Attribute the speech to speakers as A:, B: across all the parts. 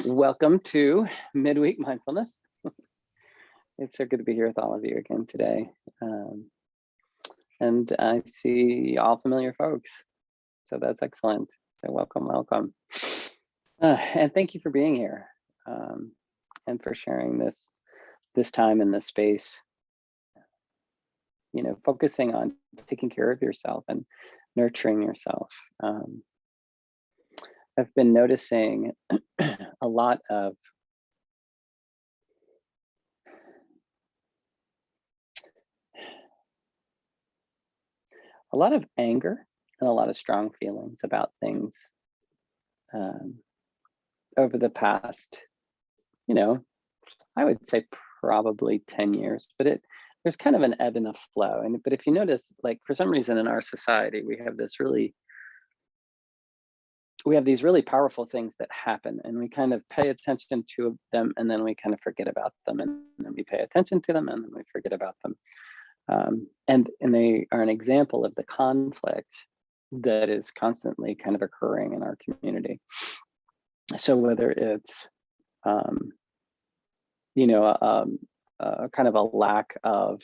A: Welcome to Midweek Mindfulness. It's so good to be here with all of you again today. And I see all familiar folks, so that's excellent. So welcome. And thank you for being here and for sharing this time in this space. You know, focusing on taking care of yourself and nurturing yourself. I've been noticing a lot of anger and a lot of strong feelings about things over the past, I would say probably 10 years, but there's kind of an ebb and a flow. But if you notice, like for some reason in our society, we have these really powerful things that happen, and we kind of pay attention to them, and then we kind of forget about them, and then we pay attention to them, and then we forget about them. And they are an example of the conflict that is constantly kind of occurring in our community. So whether it's, kind of a lack of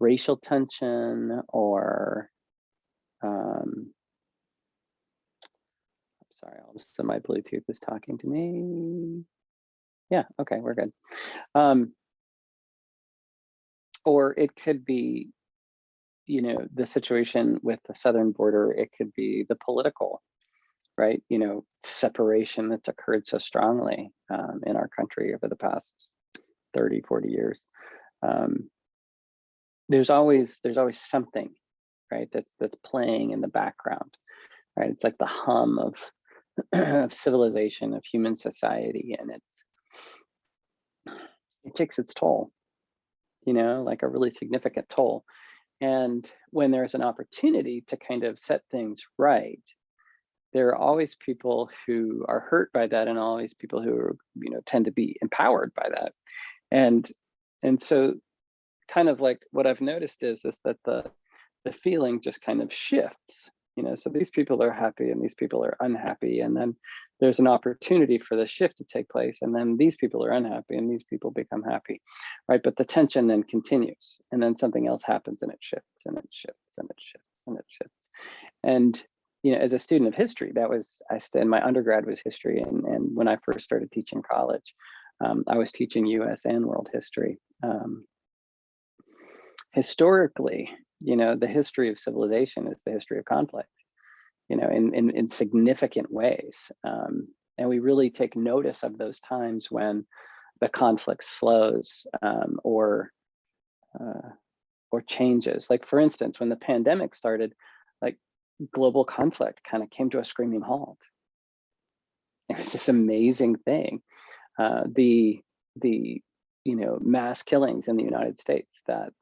A: racial tension, or sorry, all of a sudden my Bluetooth is talking to me. Yeah, okay, we're good. Or it could be, the situation with the southern border. It could be the political, right? Separation that's occurred so strongly in our country over the past 30, 40 years. There's always something, right? That's playing in the background, right? It's like the hum of civilization, of human society, and it takes its toll, like a really significant toll. And when there's an opportunity to kind of set things right, there are always people who are hurt by that, and always people who tend to be empowered by that. And so kind of like what I've noticed is that the feeling just kind of shifts. So these people are happy and these people are unhappy, and then there's an opportunity for the shift to take place, and then these people are unhappy and these people become happy, right? But the tension then continues, and then something else happens, and it shifts and it shifts and it shifts and it shifts. And as a student of history, my undergrad was history, and when I first started teaching college, I was teaching U.S. and world history. Historically, the history of civilization is the history of conflict, in significant ways. And we really take notice of those times when the conflict slows or changes. Like, for instance, when the pandemic started, like, global conflict kind of came to a screaming halt. It was this amazing thing. The mass killings in the United States that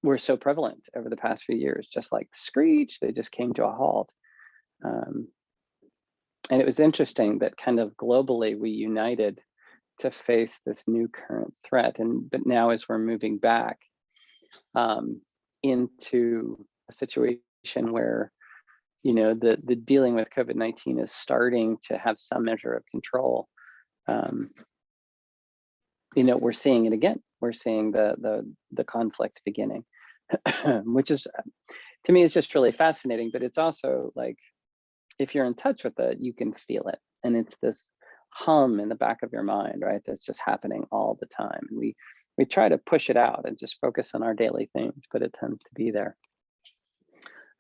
A: were so prevalent over the past few years, just like screech, they just came to a halt. And it was interesting that kind of globally we united to face this new current threat. But now, as we're moving back into a situation where the dealing with COVID-19 is starting to have some measure of control, we're seeing it again. We're seeing the conflict beginning, which is, to me, is just really fascinating. But it's also like, if you're in touch with it, you can feel it, and it's this hum in the back of your mind, right? That's just happening all the time. And we try to push it out and just focus on our daily things, but it tends to be there.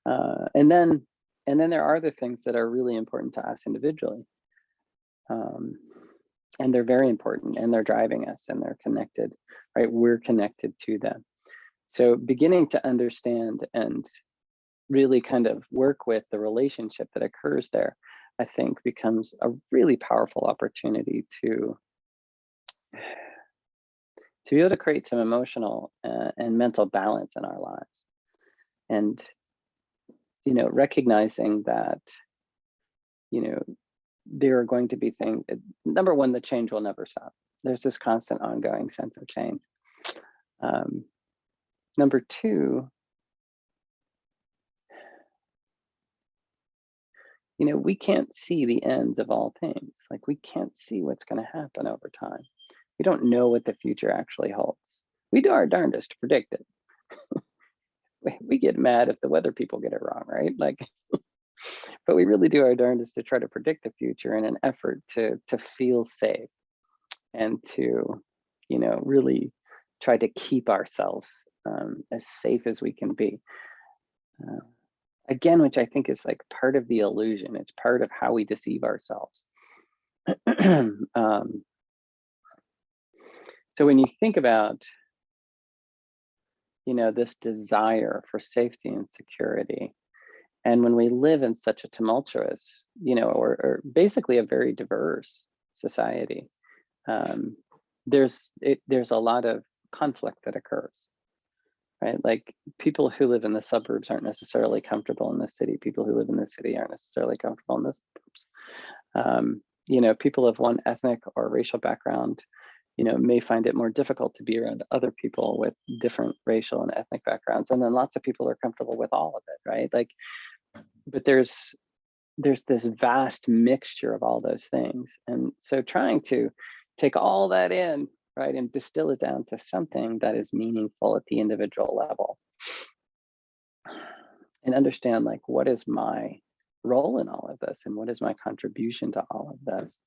A: And then there are the things that are really important to us individually. And they're very important, and they're driving us, and they're connected, right? We're connected to them. So beginning to understand and really kind of work with the relationship that occurs there, I think, becomes a really powerful opportunity to be able to create some emotional and mental balance in our lives. And, recognizing that, there are going to be things. Number one, the change will never stop. There's this constant ongoing sense of change. Number two, we can't see the ends of all things. Like, we can't see what's going to happen over time. We don't know what the future actually holds. We do our darndest to predict it. We get mad if the weather people get it wrong, right? Like, but we really do our darndest to try to predict the future in an effort to feel safe and to, really try to keep ourselves as safe as we can be. Uh, Again, which I think is like part of the illusion. It's part of how we deceive ourselves. um, so when you think about, this desire for safety and security, and when we live in such a tumultuous, or basically a very diverse society, um, there's a lot of conflict that occurs, right? Like, people who live in the suburbs aren't necessarily comfortable in the city. People who live in the city aren't necessarily comfortable in the suburbs. People of one ethnic or racial background, may find it more difficult to be around other people with different racial and ethnic backgrounds. And then lots of people are comfortable with all of it, right? Like, but there's this vast mixture of all those things. And so trying to take all that in, right, and distill it down to something that is meaningful at the individual level, and understand, like, what is my role in all of this, and what is my contribution to all of this.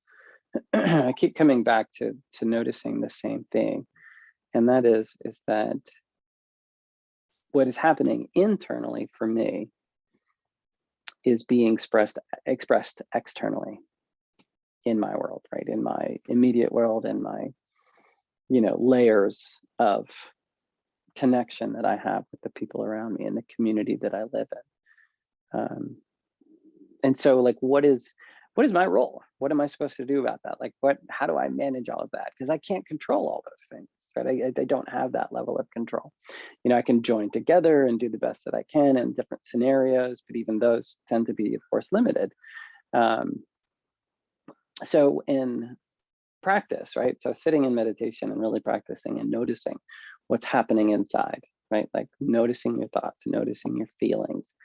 A: I keep coming back to noticing the same thing, and that is that what is happening internally for me is being expressed externally in my world, right? In my immediate world, in my, layers of connection that I have with the people around me and the community that I live in. And so, like, what is my role? What am I supposed to do about that? Like, how do I manage all of that? Because I can't control all those things, right? I don't have that level of control. I can join together and do the best that I can in different scenarios, but even those tend to be, of course, limited. So in practice, right? So sitting in meditation and really practicing and noticing what's happening inside, right? Like, noticing your thoughts, noticing your feelings,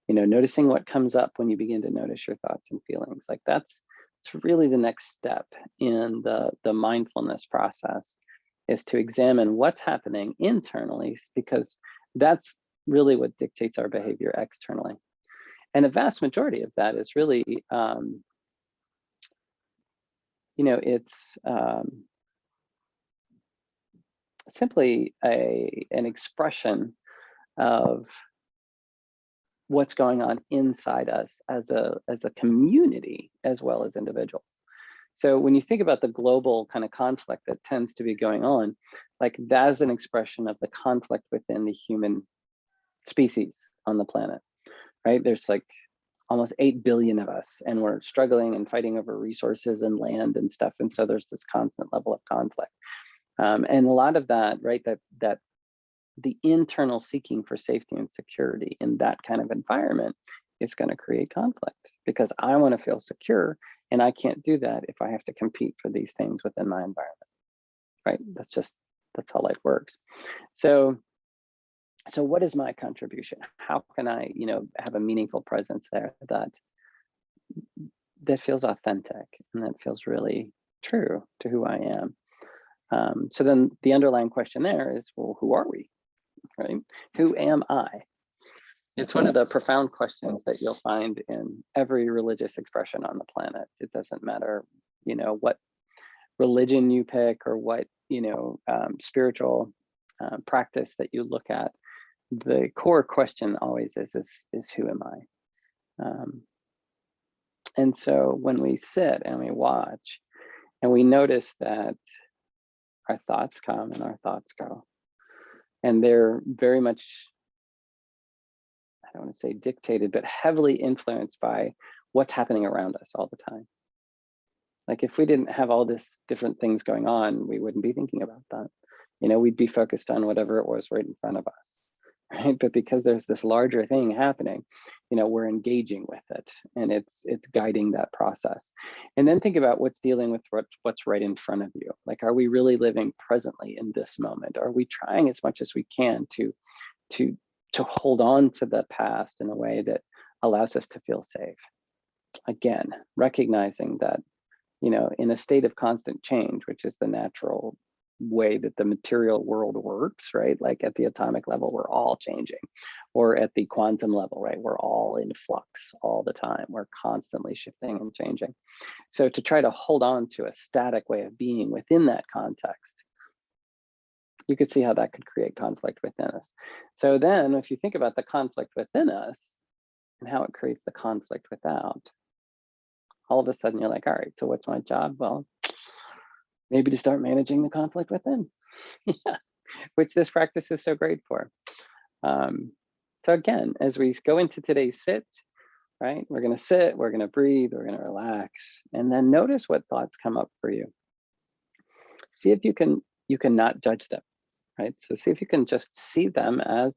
A: noticing what comes up when you begin to notice your thoughts and feelings. Like, it's really the next step in the mindfulness process, is to examine what's happening internally, because that's really what dictates our behavior externally. And a vast majority of that is really, it's simply an expression of what's going on inside us as a community, as well as individuals. So when you think about the global kind of conflict that tends to be going on, like, that's an expression of the conflict within the human species on the planet, right? There's like almost 8 billion of us, and we're struggling and fighting over resources and land and stuff. And so there's this constant level of conflict. And a lot of that, right, that the internal seeking for safety and security in that kind of environment is going to create conflict, because I want to feel secure, and I can't do that if I have to compete for these things within my environment, right? That's how life works. So what is my contribution? How can I, have a meaningful presence there that feels authentic and that feels really true to who I am? So then the underlying question there is, well, who are we? Right? Who am I? It's one of the profound questions that you'll find in every religious expression on the planet. It doesn't matter, what religion you pick, or what, spiritual practice that you look at. The core question always is who am I? And so when we sit and we watch and we notice that our thoughts come and our thoughts go, and they're very much, I don't want to say dictated, but heavily influenced by what's happening around us all the time. Like, if we didn't have all this different things going on, we wouldn't be thinking about that. We'd be focused on whatever it was right in front of us, right? But because there's this larger thing happening, we're engaging with it, and it's guiding that process. And then think about what's dealing with what's right in front of you. Like, are we really living presently in this moment? Are we trying as much as we can to hold on to the past in a way that allows us to feel safe? Again, recognizing that, in a state of constant change, which is the natural way that the material world works, right? Like at the atomic level, we're all changing, or at the quantum level, right? We're all in flux all the time. We're constantly shifting and changing. So to try to hold on to a static way of being within that context, you could see how that could create conflict within us. So then if you think about the conflict within us and how it creates the conflict without, all of a sudden you're like, all right, so what's my job? Well, maybe to start managing the conflict within, yeah, which this practice is so great for. So again, as we go into today's sit, right, we're going to sit, we're going to breathe, we're going to relax, and then notice what thoughts come up for you. See if you can not judge them, right? So see if you can just see them as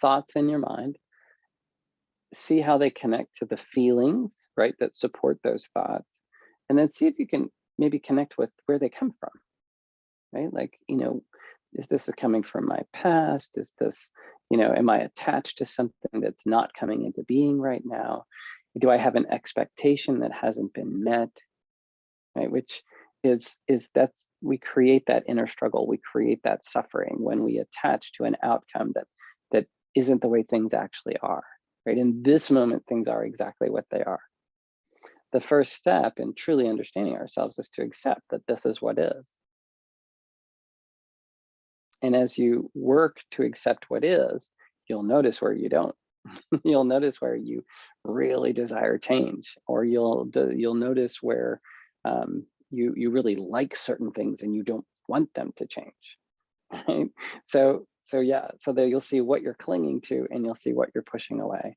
A: thoughts in your mind. See how they connect to the feelings, right, that support those thoughts, and then see if you can maybe connect with where they come from, right? Like, is this coming from my past? Is this, am I attached to something that's not coming into being right now? Do I have an expectation that hasn't been met, right? Which is that's we create that inner struggle, we create that suffering when we attach to an outcome that isn't the way things actually are, right? In this moment, things are exactly what they are. The first step in truly understanding ourselves is to accept that this is what is. And as you work to accept what is, you'll notice where you don't. You'll notice where you really desire change, or you'll notice where you really like certain things and you don't want them to change. Right? So yeah, so there you'll see what you're clinging to, and you'll see what you're pushing away,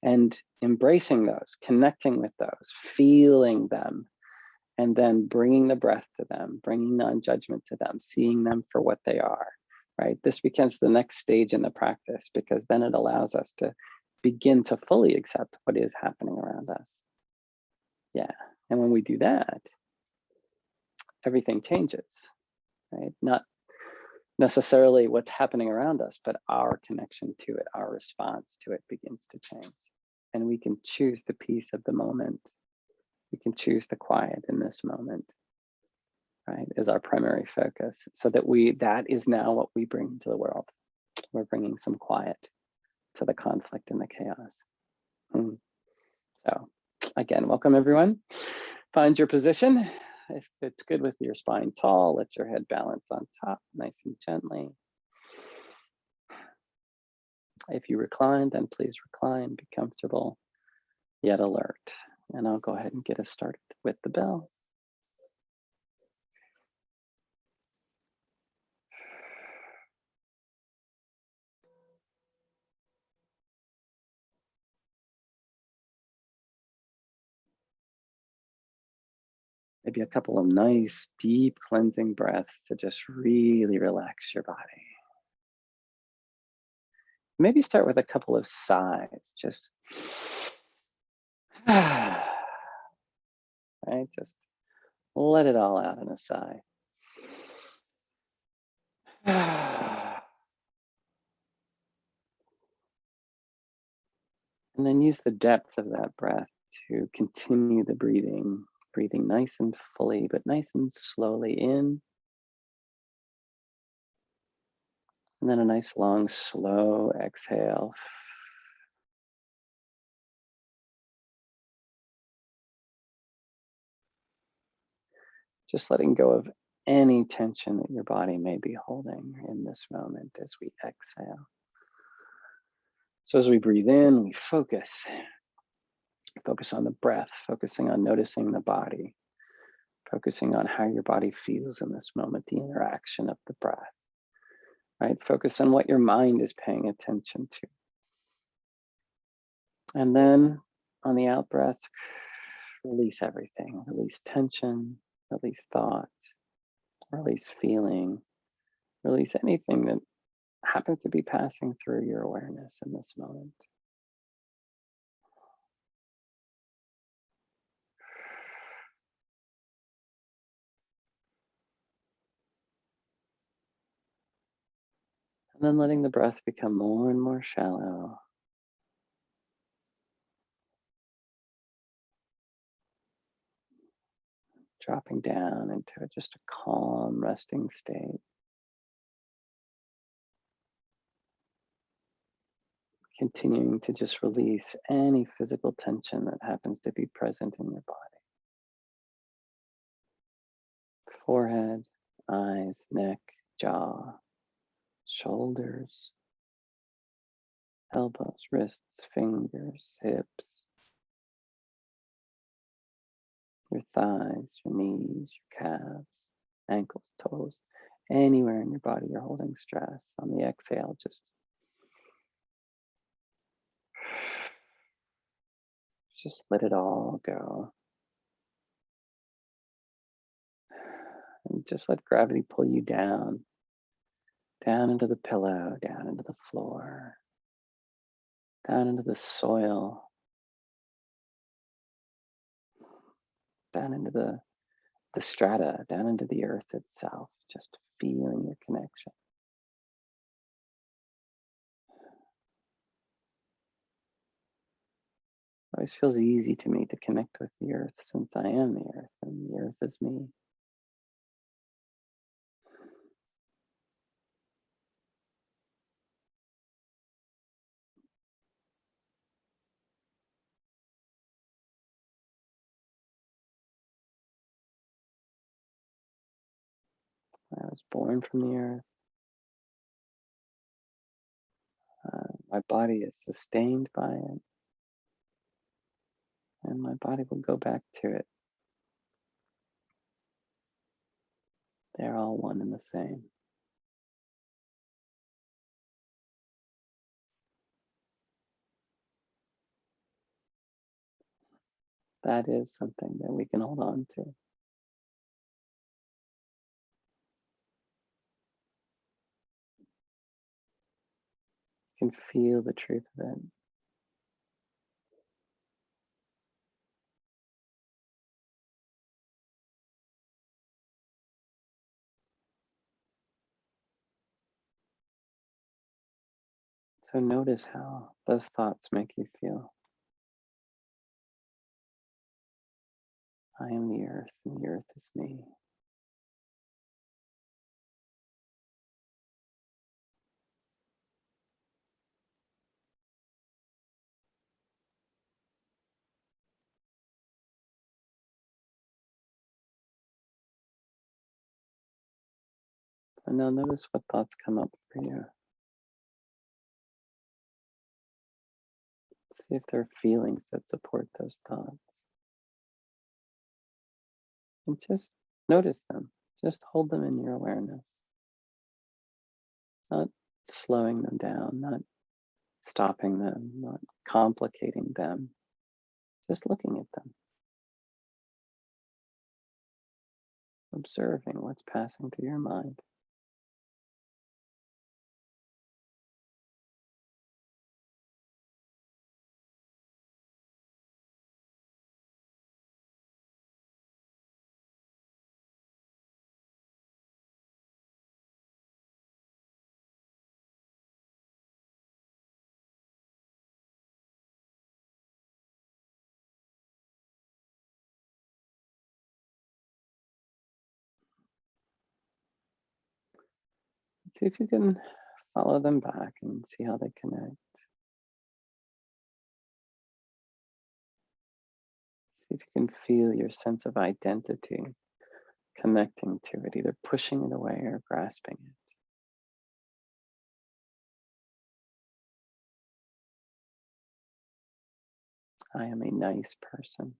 A: and embracing those, connecting with those, feeling them, and then bringing the breath to them, bringing non-judgment to them, seeing them for what they are, right? This becomes the next stage in the practice, because then it allows us to begin to fully accept what is happening around us. Yeah, and when we do that, everything changes, right? Not necessarily what's happening around us, but our connection to it, our response to it begins to change. And we can choose the peace of the moment. We can choose the quiet in this moment, right, is our primary focus, so that is now what we bring to the world. We're bringing some quiet to the conflict and the chaos. So again, welcome everyone. Find your position. If it's good with your spine tall, let your head balance on top, nice and gently. If you recline, then please recline, be comfortable, yet alert. And I'll go ahead and get us started with the bell. Maybe a couple of nice, deep cleansing breaths to just really relax your body. Maybe start with a couple of sighs, just, right? Just let it all out in a sigh. And then use the depth of that breath to continue the breathing, breathing nice and fully, but nice and slowly in. And then a nice long, slow exhale. Just letting go of any tension that your body may be holding in this moment as we exhale. So as we breathe in, we focus on the breath, focusing on noticing the body, focusing on how your body feels in this moment, the interaction of the breath, right? Focus on what your mind is paying attention to. And then on the out breath, release everything, release tension, release thought, release feeling, release anything that happens to be passing through your awareness in this moment. And then letting the breath become more and more shallow. dropping down into just a calm, resting state, continuing to just release any physical tension that happens to be present in your body. Forehead, eyes, neck, jaw, shoulders, elbows, wrists, fingers, hips, your thighs, your knees, your calves, ankles, toes, anywhere in your body you're holding stress. On the exhale, just let it all go. And just let gravity pull you down, down into the pillow, down into the floor, down into the soil, down into the strata, down into the earth itself, just feeling your connection. It always feels easy to me to connect with the earth since I am the earth and the earth is me. I was born from the earth. My body is sustained by it, and my body will go back to it. They're all one and the same. That is something that we can hold on to. You can feel the truth of it. So notice how those thoughts make you feel. I am the earth, and the earth is me. And now notice what thoughts come up for you. See if there are feelings that support those thoughts. And just notice them. Just hold them in your awareness. Not slowing them down, not stopping them, not complicating them. Just looking at them, observing what's passing through your mind. See if you can follow them back and see how they connect. See if you can feel your sense of identity connecting to it, either pushing it away or grasping it. I am a nice person,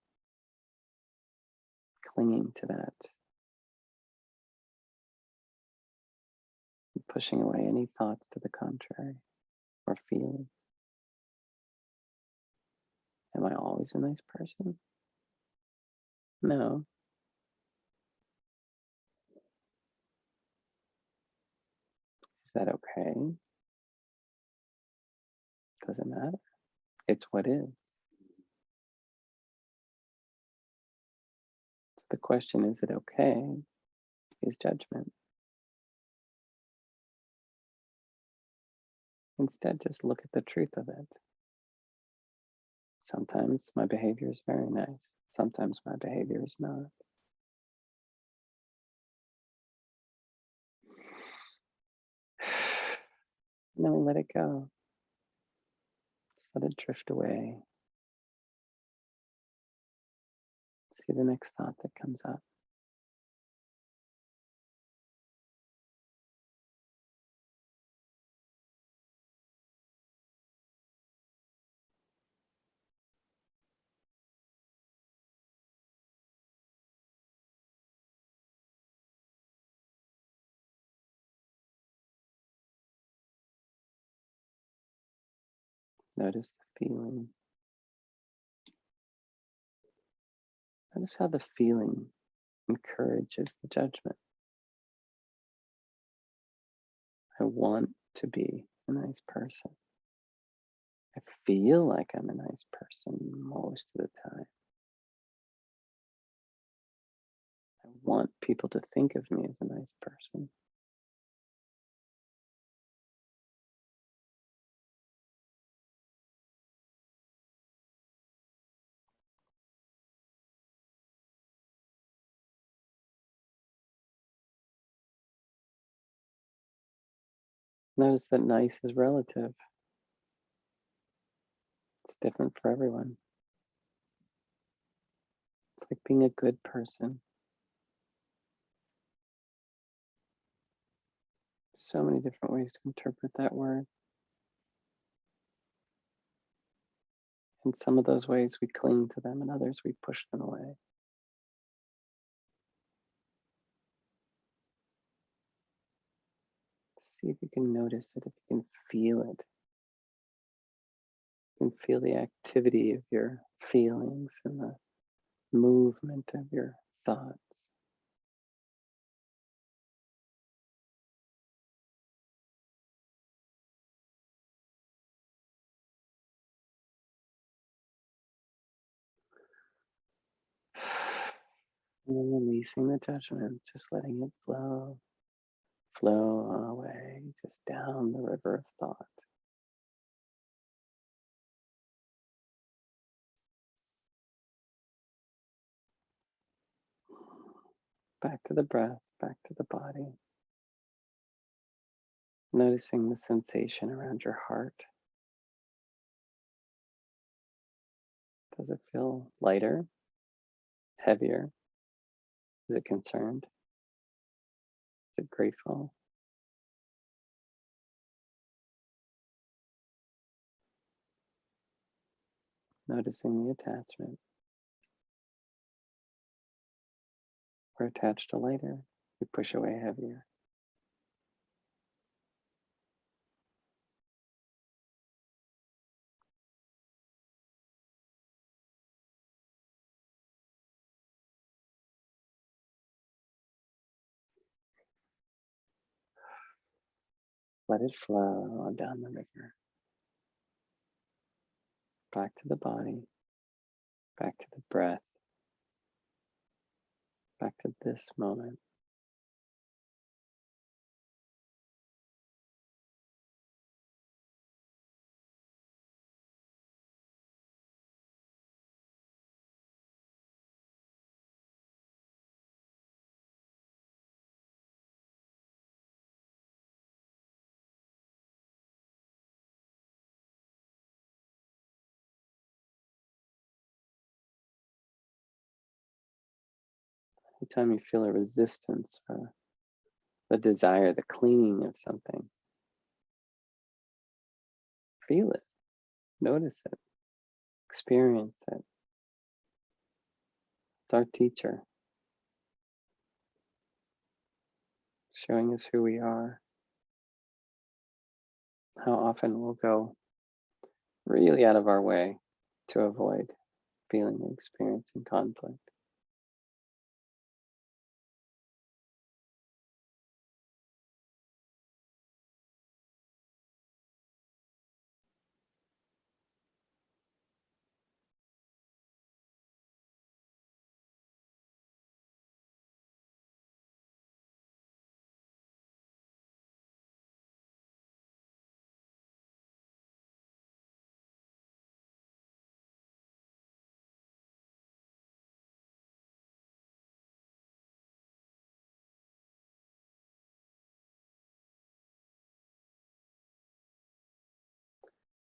A: clinging to that, and pushing away any thoughts to the contrary or feeling. Am I always a nice person? No. Is that okay? Doesn't matter. It's what is. So the question, is it okay, is judgment. Instead, just look at the truth of it. Sometimes my behavior is very nice. Sometimes my behavior is not. And then we let it go. Just let it drift away. See the next thought that comes up. Notice the feeling. Notice how the feeling encourages the judgment. I want to be a nice person. I feel like I'm a nice person most of the time. I want people to think of me as a nice person. Notice that nice is relative. It's different for everyone. It's like being a good person. So many different ways to interpret that word. In some of those ways, we cling to them, and others, we push them away. See if you can notice it, if you can feel it. You can feel the activity of your feelings and the movement of your thoughts. And then releasing the judgment, just letting it flow on away, just down the river of thought. Back to the breath, back to the body. Noticing the sensation around your heart. Does it feel lighter, heavier? Is it concerned? Is it grateful? Noticing the attachment. We're attached to lighter, we push away heavier. Let it flow on down the river. Back to the body, back to the breath, back to this moment. Anytime you feel a resistance or the desire, the clinging of something, feel it, notice it, experience it. It's our teacher, showing us who we are. How often we'll go really out of our way to avoid feeling and experiencing conflict.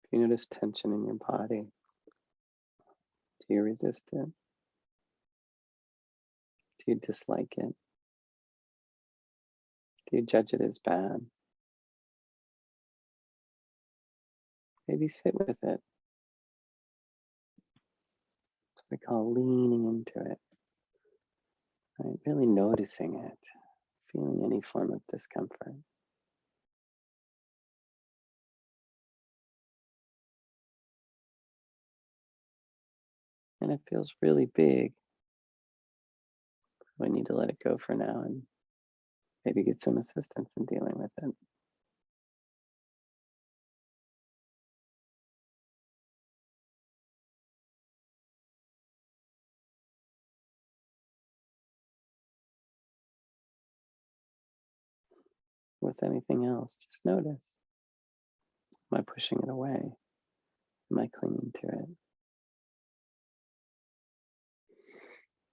A: If you notice tension in your body, do you resist it? Do you dislike it? Do you judge it as bad? Maybe sit with it. What we call leaning into it, right? Really noticing it, feeling any form of discomfort. And it feels really big. We need to let it go for now and maybe get some assistance in dealing with it. With anything else, just notice. Am I pushing it away? Am I clinging to it?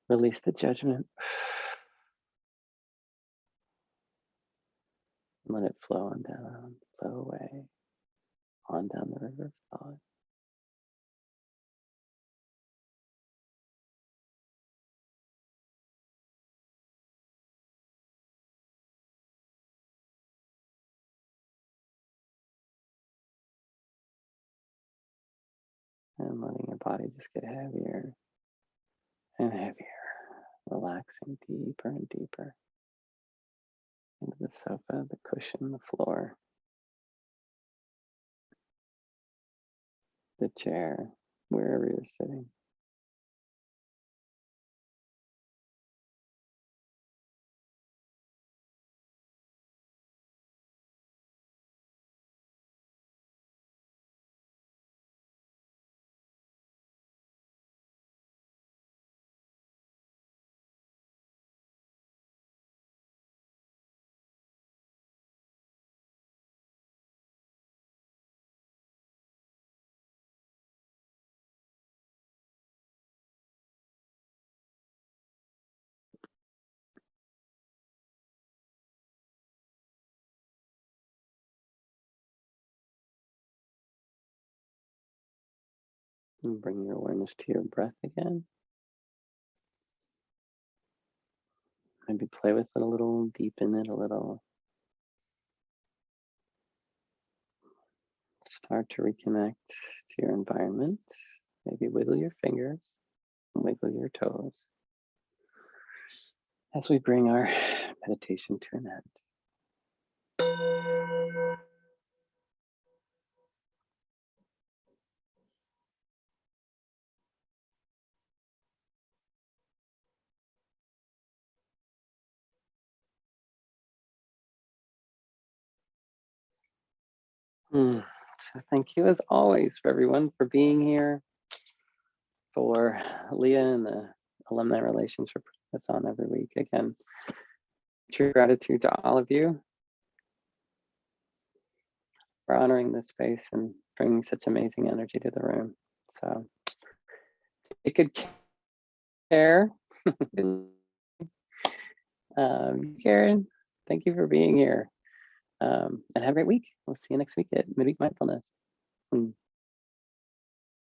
A: Release the judgment. Let it flow on down, flow away, on down the river of thought. And letting your body just get heavier and heavier, relaxing deeper and deeper into the sofa, the cushion, the floor, the chair, wherever you're sitting. And bring your awareness to your breath again. Maybe play with it a little, deepen it a little. Start to reconnect to your environment. Maybe wiggle your fingers, wiggle your toes as we bring our meditation to an end. So thank you as always for everyone for being here, for Leah and the Alumni Relations for putting this on every week. Again, true gratitude to all of you for honoring this space and bringing such amazing energy to the room. So take good care. Karen, thank you for being here. And have a great week. We'll see you next week at Midweek Mindfulness.